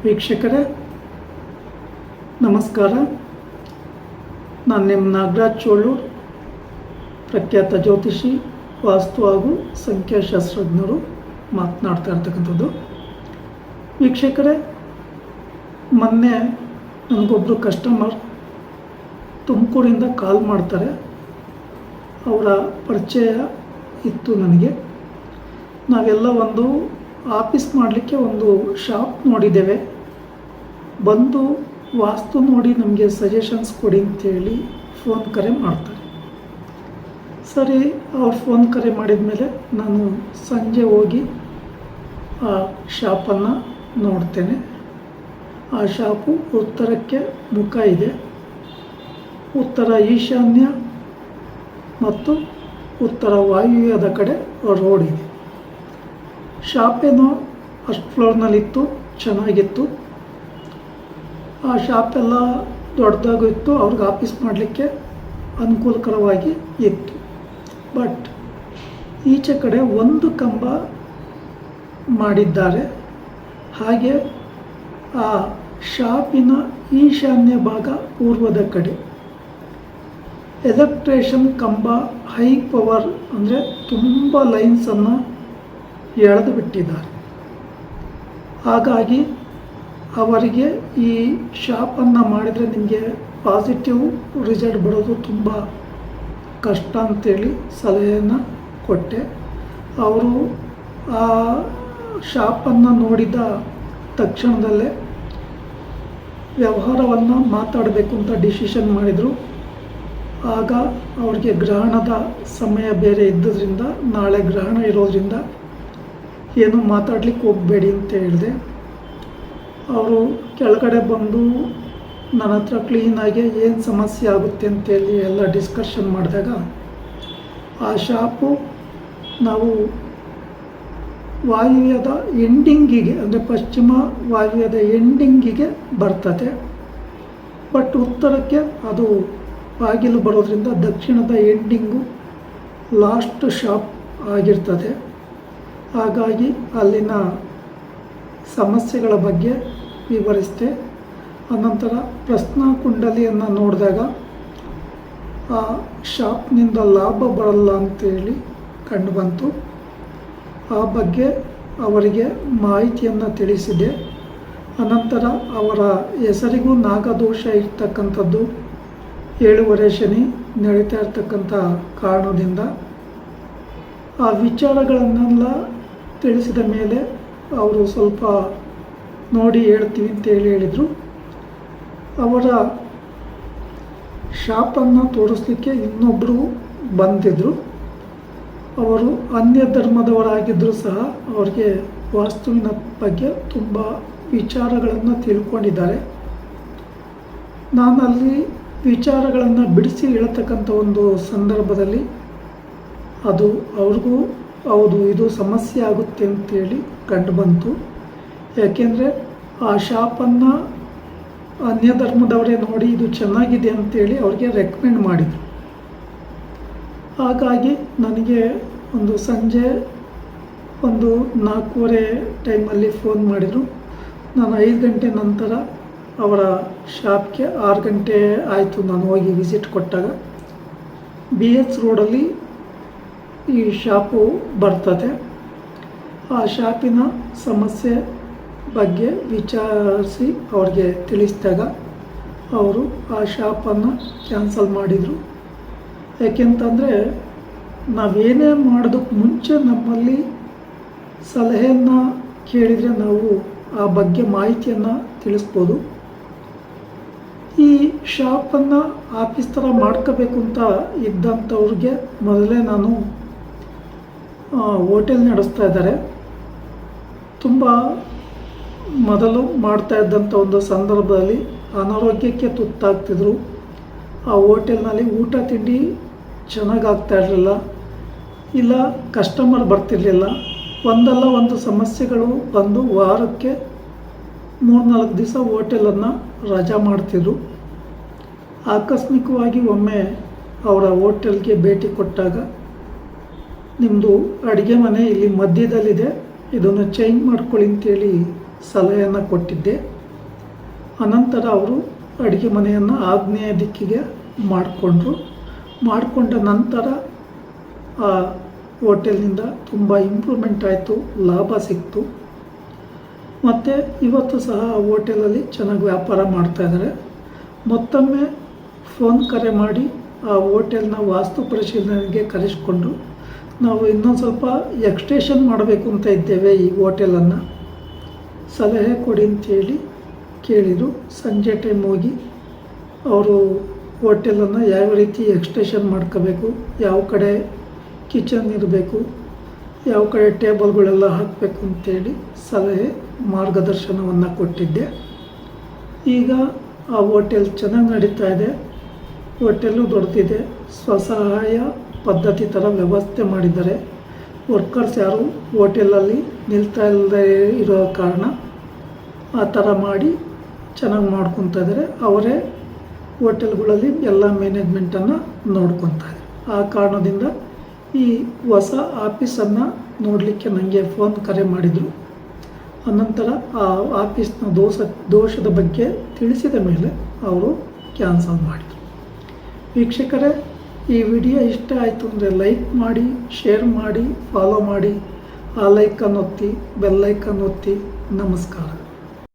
ವೀಕ್ಷಕರೇ ನಮಸ್ಕಾರ. ನಾನು ನಿಮ್ಮ ನಾಗರಾಜ್ ಚೋಳೂರ್, ಪ್ರಖ್ಯಾತ ಜ್ಯೋತಿಷಿ, ವಾಸ್ತು ಹಾಗೂ ಸಂಖ್ಯಾಶಾಸ್ತ್ರಜ್ಞರು ಮಾತನಾಡ್ತಾ ಇರ್ತಕ್ಕಂಥದ್ದು. ವೀಕ್ಷಕರೇ, ಮೊನ್ನೆ ನನಗೊಬ್ಬರು ಕಸ್ಟಮರ್ ತುಮಕೂರಿಂದ ಕಾಲ್ ಮಾಡ್ತಾರೆ. ಅವರ ಪರಿಚಯ ಇತ್ತು ನನಗೆ. ನಾವೆಲ್ಲ ಒಂದು ಆಫೀಸ್ ಮಾಡಲಿಕ್ಕೆ ಒಂದು ಶಾಪ್ ನೋಡಿದ್ದೇವೆ, ಬಂದು ವಾಸ್ತು ನೋಡಿ ನಮಗೆ ಸಜೆಷನ್ಸ್ ಕೊಡಿ ಅಂತೇಳಿ ಫೋನ್ ಕರೆ ಮಾಡ್ತಾರೆ. ಸರಿ, ಅವ್ರು ಫೋನ್ ಕರೆ ಮಾಡಿದ ಮೇಲೆ ನಾನು ಸಂಜೆ ಹೋಗಿ ಆ ಶಾಪನ್ನು ನೋಡ್ತೇನೆ. ಆ ಶಾಪು ಉತ್ತರಕ್ಕೆ ಮುಖ ಇದೆ. ಉತ್ತರ ಈಶಾನ್ಯ ಮತ್ತು ಉತ್ತರ ವಾಯುವ್ಯದ ಕಡೆ ರೋಡ್ ಇದೆ. ಶಾಪೇನೋ ಫಸ್ಟ್ ಫ್ಲೋರ್ನಲ್ಲಿತ್ತು, ಚೆನ್ನಾಗಿತ್ತು. ಆ ಶಾಪೆಲ್ಲ ದೊಡ್ಡದಾಗೂ ಇತ್ತು, ಅವ್ರಿಗೆ ಆಫೀಸ್ ಮಾಡಲಿಕ್ಕೆ ಅನುಕೂಲಕರವಾಗಿ ಇತ್ತು. ಬಟ್ ಈಚೆ ಕಡೆ ಒಂದು ಕಂಬ ಮಾಡಿದ್ದಾರೆ. ಹಾಗೆ ಆ ಶಾಪಿನ ಈಶಾನ್ಯ ಭಾಗ ಪೂರ್ವದ ಕಡೆ ಎಲೆಕ್ಟ್ರಿಷಿಯನ್ ಕಂಬ, ಹೈ ಪವರ್ ಅಂದರೆ ತುಂಬ ಲೈನ್ಸನ್ನು ಎಳೆದು ಬಿಟ್ಟಿದ್ದಾರೆ. ಹಾಗಾಗಿ ಅವರಿಗೆ ಈ ಶಾಪನ್ನು ಮಾಡಿದರೆ ನಿಮಗೆ ಪಾಸಿಟಿವ್ ರಿಸಲ್ಟ್ ಬರೋದು ತುಂಬ ಕಷ್ಟ ಅಂತೇಳಿ ಸಲಹೆಯನ್ನು ಕೊಟ್ಟೆ. ಅವರು ಆ ಶಾಪನ್ನು ನೋಡಿದ ತಕ್ಷಣದಲ್ಲೇ ವ್ಯವಹಾರವನ್ನು ಮಾತಾಡಬೇಕು ಅಂತ ಡಿಸಿಷನ್ ಮಾಡಿದರು. ಆಗ ಅವ್ರಿಗೆ ಗ್ರಹಣದ ಸಮಯ ಬೇರೆ ಇದ್ದದ್ರಿಂದ, ನಾಳೆ ಗ್ರಹಣ ಇರೋದ್ರಿಂದ ಏನು ಮಾತಾಡ್ಲಿಕ್ಕೆ ಹೋಗಬೇಡಿ ಅಂತ ಹೇಳಿದೆ. ಅವರು ಕೆಳಗಡೆ ಬಂದು ನನ್ನ ಹತ್ರ ಕ್ಲೀನಾಗಿ ಏನು ಸಮಸ್ಯೆ ಆಗುತ್ತೆ ಅಂತೇಳಿ ಎಲ್ಲ ಡಿಸ್ಕಷನ್ ಮಾಡಿದಾಗ, ಆ ಶಾಪು ನಾವು ವಾಯುವ್ಯದ ಎಂಡಿಂಗಿಗೆ ಅಂದರೆ ಪಶ್ಚಿಮ ವಾಯುವ್ಯದ ಎಂಡಿಂಗಿಗೆ ಬರ್ತದೆ. ಬಟ್ ಉತ್ತರಕ್ಕೆ ಅದು ಬಾಗಿಲು ಬರೋದ್ರಿಂದ ದಕ್ಷಿಣದ ಎಂಡಿಂಗು ಲಾಸ್ಟ್ ಶಾಪ್ ಆಗಿರ್ತದೆ. ಹಾಗಾಗಿ ಅಲ್ಲಿನ ಸಮಸ್ಯೆಗಳ ಬಗ್ಗೆ ವಿವರಿಸಿದೆ. ಅನಂತರ ಪ್ರಶ್ನಾ ಕುಂಡಲಿಯನ್ನು ನೋಡಿದಾಗ ಆ ಶಾಪ್ನಿಂದ ಲಾಭ ಬರಲ್ಲ ಅಂತೇಳಿ ಕಂಡುಬಂತು. ಆ ಬಗ್ಗೆ ಅವರಿಗೆ ಮಾಹಿತಿಯನ್ನು ತಿಳಿಸಿದೆ. ಅನಂತರ ಅವರ ಹೆಸರಿಗೂ ನಾಗದೋಷ ಇರ್ತಕ್ಕಂಥದ್ದು, 7 ಶನಿ ನಡೀತಾ ಇರ್ತಕ್ಕಂಥ ಕಾರಣದಿಂದ ಆ ವಿಚಾರಗಳನ್ನೆಲ್ಲ ತಿಳಿಸಿದ ಮೇಲೆ ಅವರು ಸ್ವಲ್ಪ ನೋಡಿ ಹೇಳ್ತೀವಿ ಅಂತೇಳಿ ಹೇಳಿದರು. ಅವರ ಶಾಪನ್ನು ತೋರಿಸ್ಲಿಕ್ಕೆ ಇನ್ನೊಬ್ಬರು ಬಂದಿದ್ದರು. ಅವರು ಅನ್ಯ ಧರ್ಮದವರಾಗಿದ್ದರೂ ಸಹ ಅವರಿಗೆ ವಾಸ್ತುವಿನ ಬಗ್ಗೆ ತುಂಬ ವಿಚಾರಗಳನ್ನು ತಿಳ್ಕೊಂಡಿದ್ದಾರೆ. ನಾನು ಅಲ್ಲಿ ವಿಚಾರಗಳನ್ನು ಬಿಡಿಸಿ ಹೇಳ್ತಕ್ಕಂಥ ಒಂದು ಸಂದರ್ಭದಲ್ಲಿ ಅದು ಅವ್ರಿಗೂ ಹೌದು, ಇದು ಸಮಸ್ಯೆ ಆಗುತ್ತೆ ಅಂತೇಳಿ ಕಂಡುಬಂತು. ಯಾಕೆಂದರೆ ಆ ಶಾಪನ್ನು ಅನ್ಯ ಧರ್ಮದವರೇ ನೋಡಿ ಇದು ಚೆನ್ನಾಗಿದೆ ಅಂತೇಳಿ ಅವ್ರಿಗೆ ರೆಕಮೆಂಡ್ ಮಾಡಿದರು. ಹಾಗಾಗಿ ನನಗೆ ಒಂದು ಸಂಜೆ 4:15 ಟೈಮಲ್ಲಿ ಫೋನ್ ಮಾಡಿದರು. ನಾನು 5 ಗಂಟೆ ನಂತರ ಅವರ ಶಾಪ್ಗೆ 6 ಗಂಟೆ ಆಯಿತು ನಾನು ಹೋಗಿ ವಿಸಿಟ್ ಕೊಟ್ಟಾಗ. BH ರೋಡಲ್ಲಿ ಈ ಶಾಪು ಬರ್ತದೆ. ಆ ಶಾಪಿನ ಸಮಸ್ಯೆ ಬಗ್ಗೆ ವಿಚಾರಿಸಿ ಅವ್ರಿಗೆ ತಿಳಿಸಿದಾಗ ಅವರು ಆ ಶಾಪನ್ನು ಕ್ಯಾನ್ಸಲ್ ಮಾಡಿದರು. ಯಾಕೆಂತಂದರೆ ನಾವೇನೇ ಮಾಡೋದಕ್ಕೆ ಮುಂಚೆ ನಮ್ಮಲ್ಲಿ ಸಲಹೆಯನ್ನು ಕೇಳಿದರೆ ನಾವು ಆ ಬಗ್ಗೆ ಮಾಹಿತಿಯನ್ನು ತಿಳಿಸ್ಬೋದು. ಈ ಶಾಪನ್ನು ಆಫೀಸ್ ಥರ ಮಾಡ್ಕೋಬೇಕು ಅಂತ ಇದ್ದಂಥವ್ರಿಗೆ ಮೊದಲೇ ನಾನು ಹೋಟೆಲ್ ನಡೆಸ್ತಾ ಇದ್ದಾರೆ. ತುಂಬ ಮೊದಲು ಮಾಡ್ತಾ ಇದ್ದಂಥ ಒಂದು ಸಂದರ್ಭದಲ್ಲಿ ಅನಾರೋಗ್ಯಕ್ಕೆ ತುತ್ತಾಗ್ತಿದ್ರು. ಆ ಹೋಟೆಲ್ನಲ್ಲಿ ಊಟ ತಿಂಡಿ ಚೆನ್ನಾಗಾಗ್ತಾ ಇರಲಿಲ್ಲ, ಇಲ್ಲ ಕಸ್ಟಮರ್ ಬರ್ತಿರಲಿಲ್ಲ. ಒಂದಲ್ಲ ಒಂದು ಸಮಸ್ಯೆಗಳು ಬಂದು ವಾರಕ್ಕೆ 3-4 ದಿವಸ ಹೋಟೆಲನ್ನು ರಜಾ ಮಾಡ್ತಿದ್ರು. ಆಕಸ್ಮಿಕವಾಗಿ ಒಮ್ಮೆ ಅವರ ಹೋಟೆಲ್ಗೆ ಭೇಟಿ ಕೊಟ್ಟಾಗ, ನಿಮ್ಮದು ಅಡುಗೆ ಮನೆ ಇಲ್ಲಿ ಮಧ್ಯದಲ್ಲಿದೆ, ಇದನ್ನು ಚೇಂಜ್ ಮಾಡ್ಕೊಳ್ಳಿ ಅಂತೇಳಿ ಸಲಹೆಯನ್ನು ಕೊಟ್ಟಿದ್ದೆ. ಅನಂತರ ಅವರು ಅಡುಗೆ ಮನೆಯನ್ನು ಆಗ್ನೇಯ ದಿಕ್ಕಿಗೆ ಮಾಡಿಕೊಂಡ ನಂತರ ಆ ಹೋಟೆಲ್ನಿಂದ ತುಂಬ ಇಂಪ್ರೂವ್ಮೆಂಟ್ ಆಯಿತು, ಲಾಭ ಸಿಕ್ತು. ಮತ್ತು ಇವತ್ತು ಸಹ ಆ ಹೋಟೆಲಲ್ಲಿ ಚೆನ್ನಾಗಿ ವ್ಯಾಪಾರ ಮಾಡ್ತಾಯಿದ್ದಾರೆ. ಮತ್ತೊಮ್ಮೆ ಫೋನ್ ಕರೆ ಮಾಡಿ ಆ ಹೋಟೆಲ್ನ ವಾಸ್ತು ಪರಿಶೀಲನೆಗೆ ಕರೆಸಿಕೊಂಡು ನಾವು ಇನ್ನೊಂದು ಸ್ವಲ್ಪ ಎಕ್ಸ್ಟೇಷನ್ ಮಾಡಬೇಕು ಅಂತ ಇದ್ದೇವೆ ಈ ಹೋಟೆಲನ್ನು, ಸಲಹೆ ಕೊಡಿ ಅಂತೇಳಿ ಕೇಳಿದರು. ಸಂಜೆ ಟೈಮ್ ಹೋಗಿ ಅವರು ಹೋಟೆಲನ್ನು ಯಾವ ರೀತಿ ಎಕ್ಸ್ಟೇಷನ್ ಮಾಡ್ಕೋಬೇಕು, ಯಾವ ಕಡೆ ಕಿಚನ್ ಇರಬೇಕು, ಯಾವ ಕಡೆ ಟೇಬಲ್ಗಳೆಲ್ಲ ಹಾಕಬೇಕು ಅಂತೇಳಿ ಸಲಹೆ ಮಾರ್ಗದರ್ಶನವನ್ನು ಕೊಟ್ಟಿದ್ದೆ. ಈಗ ಆ ಹೋಟೆಲ್ ಚೆನ್ನಾಗಿ ನಡೀತಾ ಇದೆ. ಹೋಟೆಲ್ಲು ದೊಡ್ಡದಿದೆ, ಸ್ವಸಹಾಯ ಪದ್ಧತಿ ಥರ ವ್ಯವಸ್ಥೆ ಮಾಡಿದ್ದಾರೆ. ವರ್ಕರ್ಸ್ ಯಾರು ಹೋಟೆಲಲ್ಲಿ ನಿಲ್ತಾ ಇಲ್ಲದೆ ಇರೋ ಕಾರಣ ಆ ಥರ ಮಾಡಿ ಚೆನ್ನಾಗಿ ಮಾಡ್ಕೊತಾ ಇದ್ದಾರೆ. ಅವರೇ ಹೋಟೆಲ್ಗಳಲ್ಲಿ ಎಲ್ಲ ಮ್ಯಾನೇಜ್ಮೆಂಟನ್ನು ನೋಡ್ಕೊತಾ ಇದ್ದಾರೆ. ಆ ಕಾರಣದಿಂದ ಈ ಹೊಸ ಆಫೀಸನ್ನು ನೋಡಲಿಕ್ಕೆ ನನಗೆ ಫೋನ್ ಕರೆ ಮಾಡಿದರು. ಅನಂತರ ಆ ಆಫೀಸ್ನ ದೋಷದ ಬಗ್ಗೆ ತಿಳಿಸಿದ ಮೇಲೆ ಅವರು ಕ್ಯಾನ್ಸಲ್ ಮಾಡಿದರು. ವೀಕ್ಷಕರೇ, ಈ ವಿಡಿಯೋ ಇಷ್ಟ ಆಯಿತು ಅಂದರೆ ಲೈಕ್ ಮಾಡಿ, ಶೇರ್ ಮಾಡಿ, ಫಾಲೋ ಮಾಡಿ, ಆ ಲೈಕನ್ನು ಒತ್ತಿ, ಬೆಲ್ಲೈಕನ್ನು ಒತ್ತಿ. ನಮಸ್ಕಾರ.